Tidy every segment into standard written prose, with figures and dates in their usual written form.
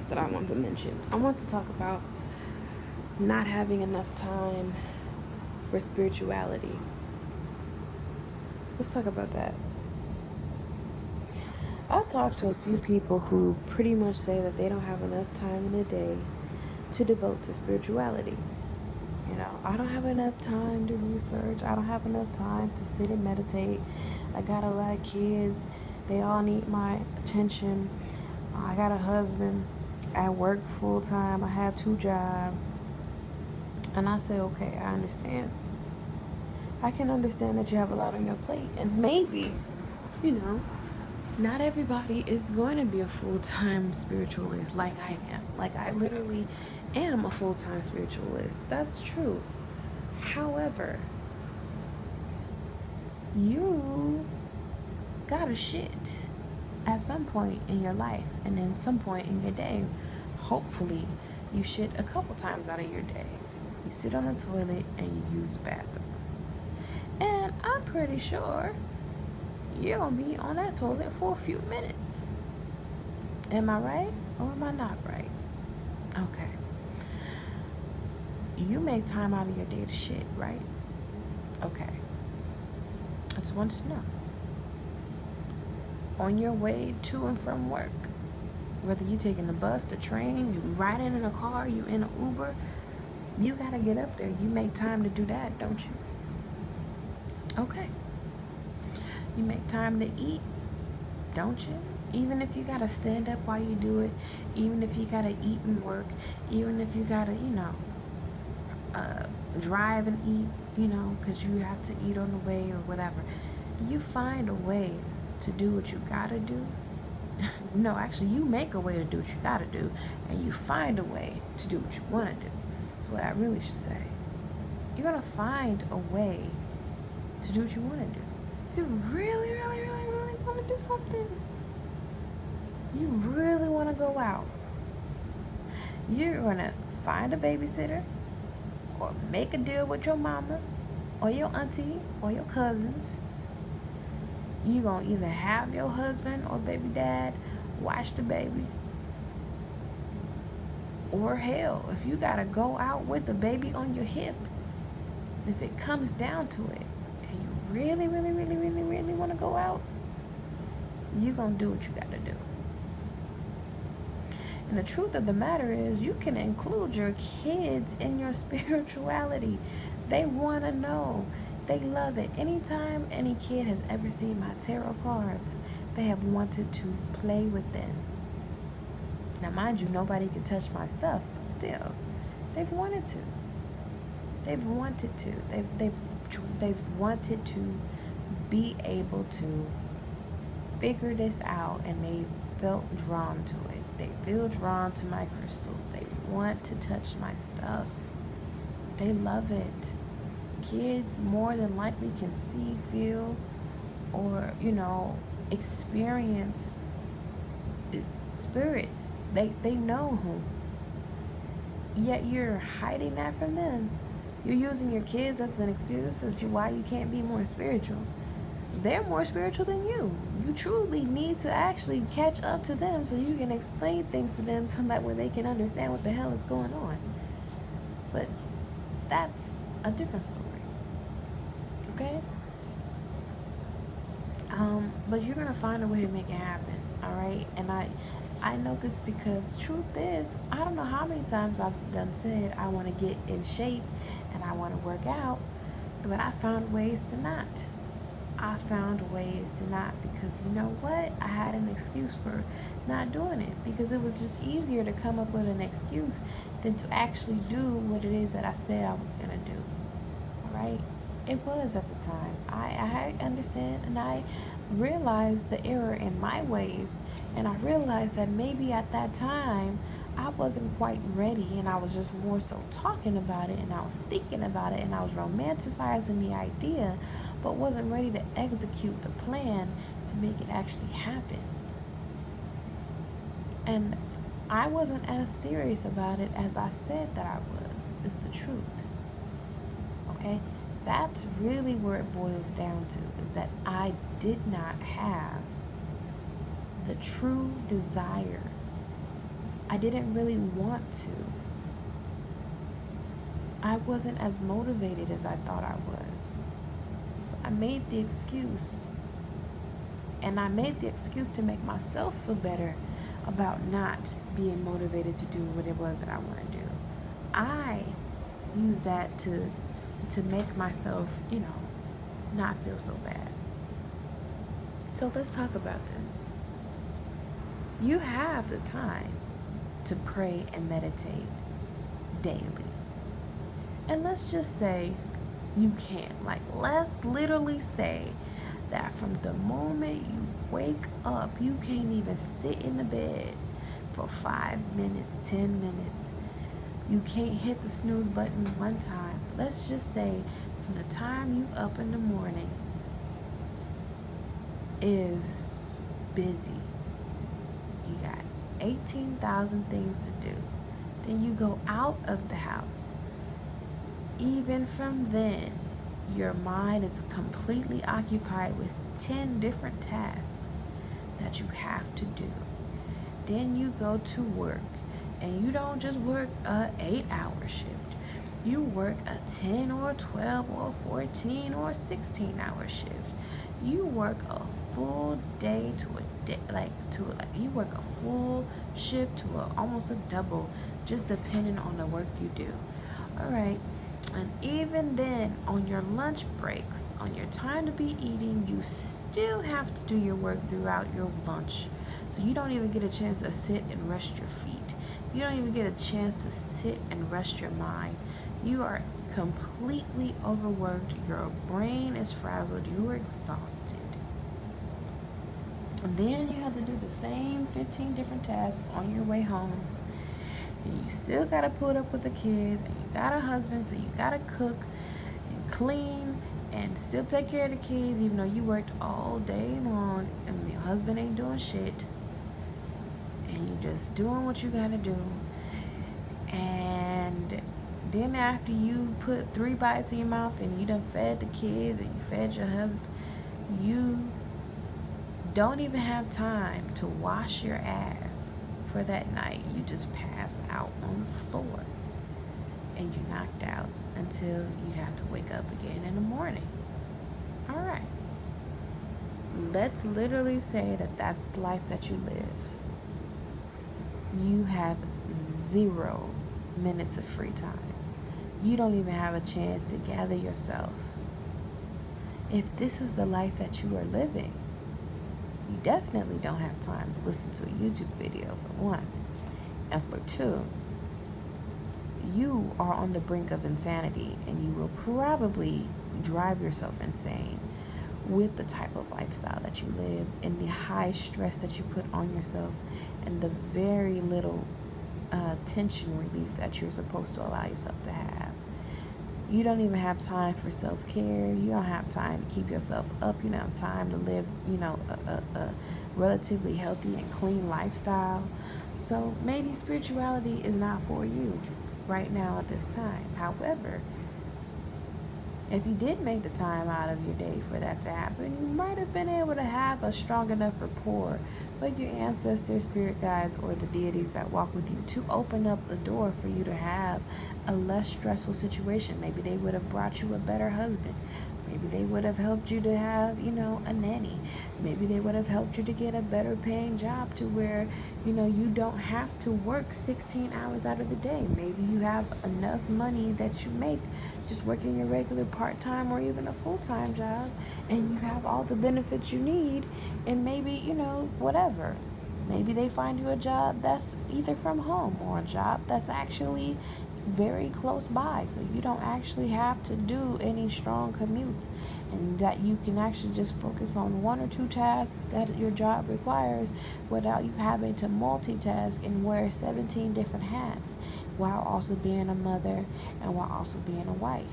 that I want to mention. I want to talk about not having enough time for spirituality. Let's talk about that. I've talked to a few people who pretty much say that they don't have enough time in a day to devote to spirituality. You know, I don't have enough time to research. I don't have enough time to sit and meditate. I got a lot of kids. They all need my attention. I got a husband. I work full time. I have 2 jobs. And I say, okay, I understand. I can understand that you have a lot on your plate. And maybe, you know, not everybody is going to be a full-time spiritualist like I am. Like, I literally am a full-time spiritualist. That's true. However, you gotta shit at some point in your life and then some point in your day. Hopefully, you shit a couple times out of your day. You sit on the toilet and you use the bathroom. And I'm pretty sure you're gonna be on that toilet for a few minutes. Am I right or am I not right? Okay. You make time out of your day to shit, right? Okay. I just want to know. On your way to and from work, whether you're taking the bus, the train, you riding in a car, you in an Uber, you gotta get up there. You make time to do that, don't you? Okay. You make time to eat, don't you? Even if you gotta stand up while you do it, even if you gotta eat and work, even if you gotta, drive and eat, because you have to eat on the way or whatever. You find a way to do what you gotta do. No, actually, you make a way to do what you gotta do, and you find a way to do what you wanna do. That's what I really should say. You're gonna find a way to do what you wanna do. If you really, really, really, really wanna do something, you really wanna go out, you're gonna find a babysitter or make a deal with your mama or your auntie or your cousins. You're gonna either have your husband or baby dad watch the baby, or hell, if you gotta go out with the baby on your hip, if it comes down to it and you really, really, really, really, really want to go out, you're gonna do what you gotta do. And the truth of the matter is, you can include your kids in your spirituality. They want to know. They love it. Anytime any kid has ever seen my tarot cards, they have wanted to play with them. Now, mind you, nobody can touch my stuff, but still, they've wanted to. They've wanted to. They've wanted to be able to figure this out, and they felt drawn to it. They feel drawn to my crystals. They want to touch my stuff. They love it. Kids more than likely can see, feel, or, experience spirits. They know who. Yet you're hiding that from them. You're using your kids as an excuse as to why you can't be more spiritual. They're more spiritual than you. You truly need to actually catch up to them so you can explain things to them so that way they can understand what the hell is going on. But that's a different story. Okay? But you're gonna find a way to make it happen, alright? And I know this because the truth is, I don't know how many times I've done said I want to get in shape and I want to work out, but I found ways to not. Because you know what? I had an excuse for not doing it, because it was just easier to come up with an excuse than to actually do what it is that I said I was gonna do. Alright? It was at the time. I understand, and I realized the error in my ways, and I realized that maybe at that time I wasn't quite ready, and I was just more so talking about it, and I was thinking about it, and I was romanticizing the idea, but wasn't ready to execute the plan to make it actually happen. And I wasn't as serious about it as I said that I was, is the truth. Okay? That's really where it boils down to, is that I did not have the true desire I didn't really want to. I wasn't as motivated as I thought I was. So I made the excuse. And I made the excuse to make myself feel better about not being motivated to do what it was that I want to do. I used that to make myself, not feel so bad. So let's talk about this. You have the time to pray and meditate daily. And let's just say you can't. Like, let's literally say that from the moment you wake up, you can't even sit in the bed for 5 minutes, 10 minutes. You can't hit the snooze button one time. Let's just say from the time you up in the morning is busy. You got 18,000 things to do. Then you go out of the house. Even from then, your mind is completely occupied with 10 different tasks that you have to do. Then you go to work, and you don't just work a 8-hour shift. You work a 10 or 12 or 14 or 16-hour shift. You work a full day to a day, you work a full shift to almost a double, just depending on the work you do. All right. And even then, on your lunch breaks, on your time to be eating, you still have to do your work throughout your lunch. So you don't even get a chance to sit and rest your feet. You don't even get a chance to sit and rest your mind. You are completely overworked. Your brain is frazzled. You are exhausted. And then you have to do the same 15 different tasks on your way home. And you still got to put up with the kids, and you got a husband, so you got to cook and clean and still take care of the kids, even though you worked all day long and your husband ain't doing shit, and you just doing what you got to do. And then after you put 3 bites in your mouth and you done fed the kids and you fed your husband, you don't even have time to wash your ass for that night. You just pass out on the floor and you're knocked out until you have to wake up again in the morning. All right. Let's literally say that that's the life that you live. You have 0 minutes of free time. You don't even have a chance to gather yourself. If this is the life that you are living, you definitely don't have time to listen to a YouTube video, for one. And for two, you are on the brink of insanity, and you will probably drive yourself insane with the type of lifestyle that you live and the high stress that you put on yourself and the very little tension relief that you're supposed to allow yourself to have. You don't even have time for self-care. You don't have time to keep yourself up. You don't have time to live, a relatively healthy and clean lifestyle. So maybe spirituality is not for you right now at this time. However, if you did make the time out of your day for that to happen, you might have been able to have a strong enough rapport with your ancestors, spirit guides, or the deities that walk with you to open up the door for you to have a less stressful situation. Maybe they would have brought you a better husband. Maybe they would have helped you to have, a nanny. Maybe they would have helped you to get a better paying job to where, you don't have to work 16 hours out of the day. Maybe you have enough money that you make just working your regular part-time or even a full-time job, and you have all the benefits you need, and maybe, whatever. Maybe they find you a job that's either from home or a job that's actually very close by, so you don't actually have to do any strong commutes, and that you can actually just focus on 1 or 2 tasks that your job requires without you having to multitask and wear 17 different hats while also being a mother and while also being a wife.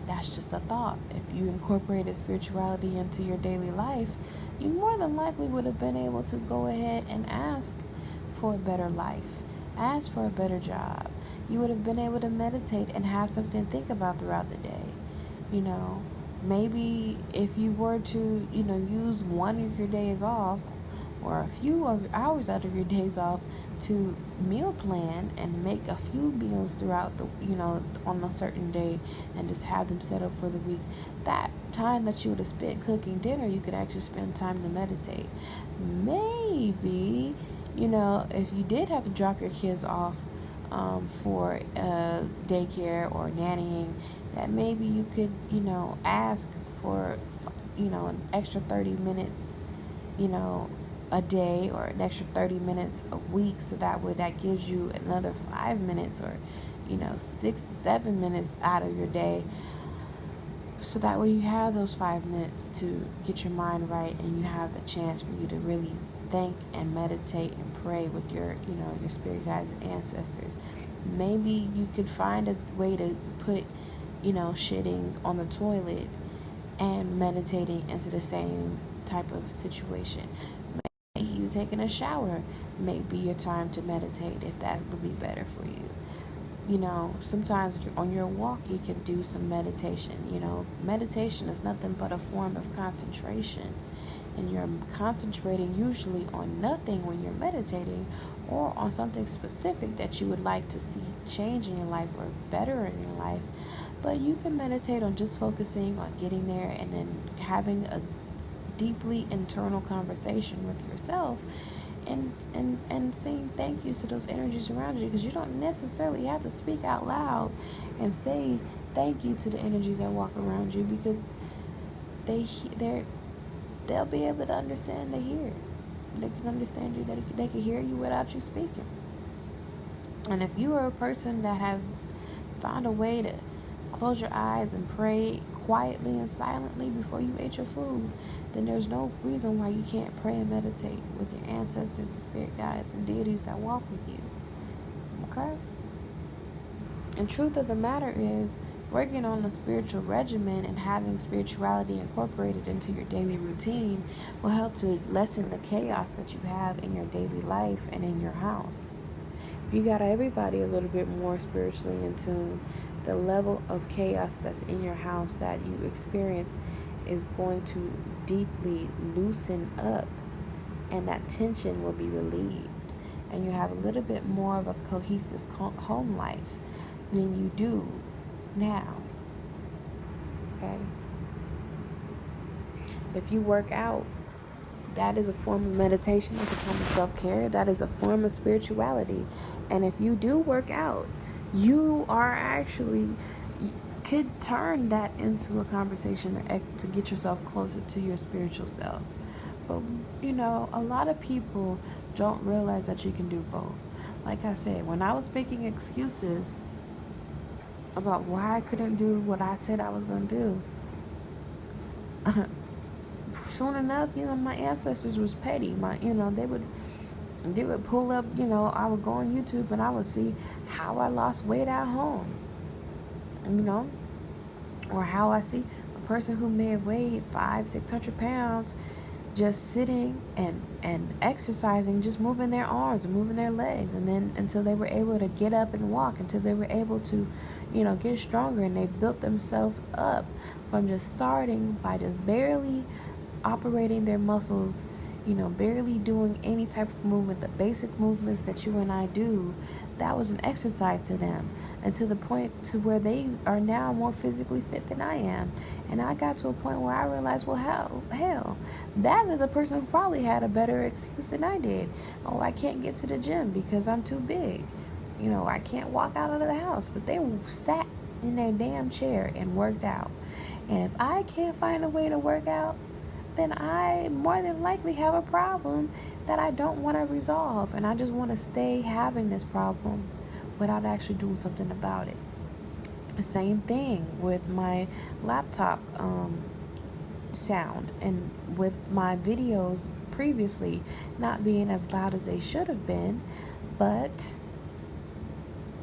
That's just a thought. If you incorporated spirituality into your daily life, you more than likely would have been able to go ahead and ask for a better life, ask for a better job. You would have been able to meditate and have something to think about throughout the day. Maybe if you were to, use one of your days off or a few of hours out of your days off to meal plan and make a few meals throughout the, on a certain day, and just have them set up for the week. That time that you would have spent cooking dinner, you could actually spend time to meditate. Maybe, if you did have to drop your kids off for daycare or nannying, that maybe you could, ask for, an extra 30 minutes, you know, a day, or an extra 30 minutes a week, so that way that gives you another 5 minutes, or 6 to 7 minutes out of your day, so that way you have those 5 minutes to get your mind right, and you have a chance for you to really think and meditate and pray with your your spirit guides and ancestors. Maybe you could find a way to put shitting on the toilet and meditating into the same type of situation. Maybe you taking a shower may be your time to meditate, if that would be better for you. Sometimes on your walk you can do some meditation. Meditation is nothing but a form of concentration, and you're concentrating usually on nothing when you're meditating, or on something specific that you would like to see change in your life or better in your life. But you can meditate on just focusing on getting there, and then having a deeply internal conversation with yourself, and saying thank you to those energies around you, because you don't necessarily have to speak out loud and say thank you to the energies that walk around you, because they'll be able to understand. They can understand you. They can hear you without you speaking. And if you are a person that has found a way to close your eyes and pray quietly and silently before you ate your food, then there's no reason why you can't pray and meditate with your ancestors and spirit guides and deities that walk with you. Okay? And truth of the matter is, working on a spiritual regimen and having spirituality incorporated into your daily routine will help to lessen the chaos that you have in your daily life and in your house. You got everybody a little bit more spiritually in tune, the level of chaos that's in your house that you experience is going to deeply loosen up, and that tension will be relieved, and you have a little bit more of a cohesive home life than you do now. Okay? If you work out, that is a form of meditation. That's a form of self-care. That is a form of spirituality. And if you do work out, you are actually could turn that into a conversation to get yourself closer to your spiritual self. But a lot of people don't realize that you can do both. Like I said, when I was making excuses about why I couldn't do what I said I was going to do, soon enough, my ancestors was petty. They would pull up, I would go on YouTube and I would see how I lost weight at home, or how I see a person who may have weighed 500-600 pounds just sitting and exercising, just moving their arms and moving their legs, and then until they were able to get up and walk, until they were able to get stronger, and they built themselves up from just starting by just barely operating their muscles, barely doing any type of movement, the basic movements that you and I do. That was an exercise to them, and to the point to where they are now more physically fit than I am. And I got to a point where I realized, well, hell, that is a person who probably had a better excuse than I did. Oh, I can't get to the gym because I'm too big. I can't walk out of the house. But they sat in their damn chair and worked out. And if I can't find a way to work out, then I more than likely have a problem that I don't want to resolve. And I just want to stay having this problem without actually doing something about it. Same thing with my laptop sound, and with my videos previously not being as loud as they should have been, but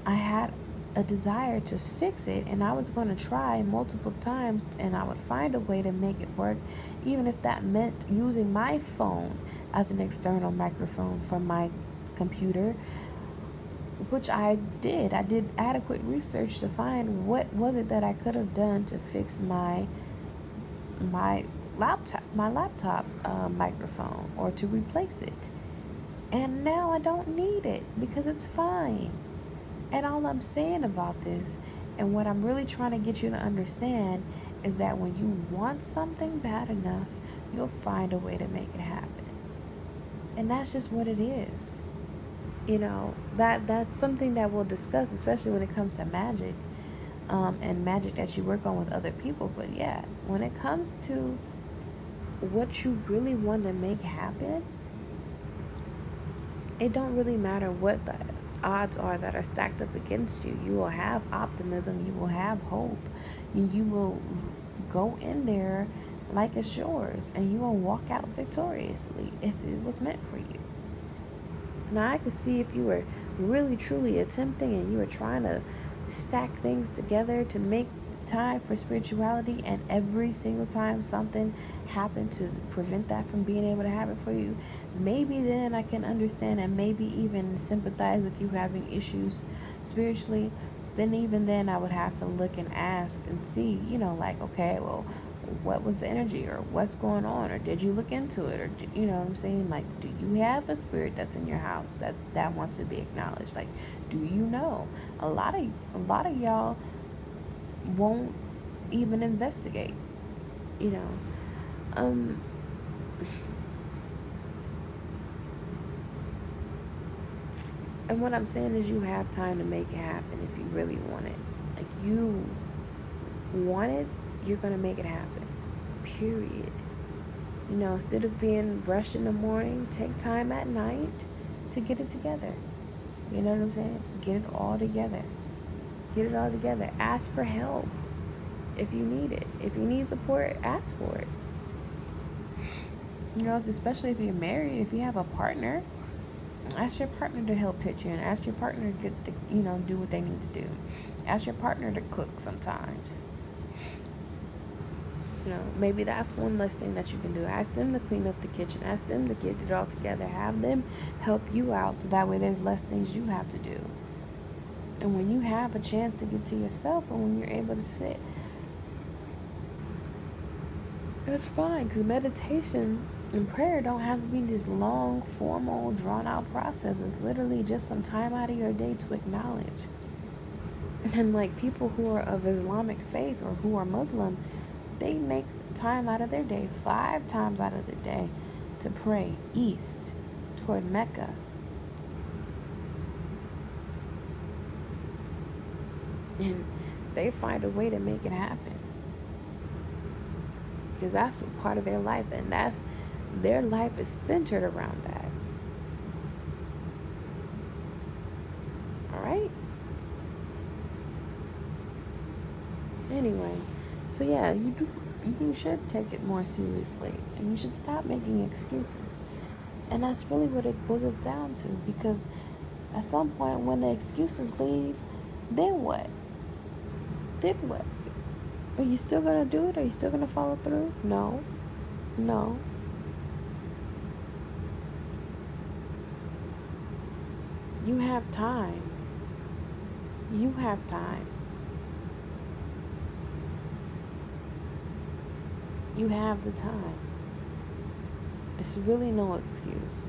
I had a desire to fix it, and I was going to try multiple times, and I would find a way to make it work, even if that meant using my phone as an external microphone from my computer, which I did. I did adequate research to find what was it that I could have done to fix my laptop microphone, or to replace it. And now I don't need it because it's fine. And all I'm saying about this, and what I'm really trying to get you to understand, is that when you want something bad enough, you'll find a way to make it happen. And that's just what it is. That's something that we'll discuss, especially when it comes to magic, and magic that you work on with other people. But yeah, when it comes to what you really want to make happen, it don't really matter what the odds are that are stacked up against you. You will have optimism, you will have hope, and you will go in there like it's yours, and you will walk out victoriously if it was meant for you. Now I could see if you were really truly attempting and you were trying to stack things together to make time for spirituality, and every single time something happened to prevent that from being able to happen for you, maybe then I can understand and maybe even sympathize with you having issues spiritually. Then even then I would have to look and ask and see, like, okay, well, what was the energy, or what's going on, or did you look into it, or you know what I'm saying, like, do you have a spirit that's in your house that wants to be acknowledged? Like, do you know? A lot of y'all won't even investigate, you know. um and what I'm saying is, you have time to make it happen if you really want it. Like, you want it, you're gonna make it happen, period. Instead of being rushed in the morning, take time at night to get it together. You know what I'm saying? Get it all together. Get it all together. Ask for help if you need it. If you need support, ask for it. Especially if you're married, if you have a partner, ask your partner to help pitch in. Ask your partner to get do what they need to do. Ask your partner to cook sometimes. Maybe that's one less thing that you can do. Ask them to clean up the kitchen. Ask them to get it all together. Have them help you out, so that way there's less things you have to do. And when you have a chance to get to yourself, and when you're able to sit, that's fine. Because meditation and prayer don't have to be this long, formal, drawn-out process. It's literally just some time out of your day to acknowledge. And like people who are of Islamic faith or who are Muslim, they make time out of their day, 5 times out of their day, to pray east toward Mecca. And they find a way to make it happen, because that's a part of their life, and their life is centered around that. All right? Anyway, so yeah, you should take it more seriously, and you should stop making excuses. And that's really what it boils down to, because at some point when the excuses leave, then what? Then what? Are you still going to do it? Are you still going to follow through? No. You have time. You have time. You have the time. It's really no excuse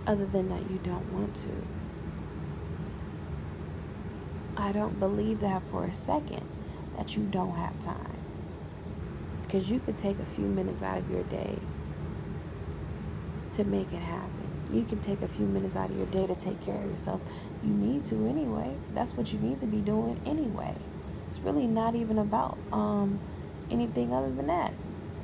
other than that you don't want to. I don't believe that for a second, that you don't have time. Because you could take a few minutes out of your day to make it happen. You can take a few minutes out of your day to take care of yourself. You need to anyway. That's what you need to be doing anyway. It's really not even about anything other than that.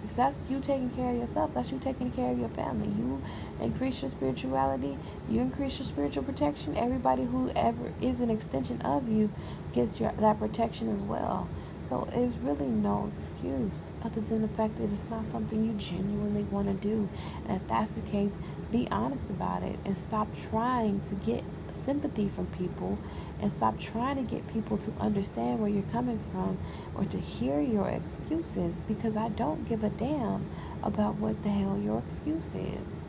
Because that's you taking care of yourself. That's you taking care of your family. You increase your spirituality. You increase your spiritual protection. Everybody who ever is an extension of you gets that protection as well. So there's really no excuse other than the fact that it's not something you genuinely want to do. And if that's the case, be honest about it and stop trying to get sympathy from people, and stop trying to get people to understand where you're coming from or to hear your excuses, because I don't give a damn about what the hell your excuse is.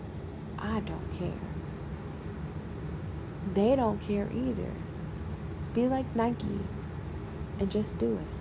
I don't care. They don't care either. Be like Nike and just do it.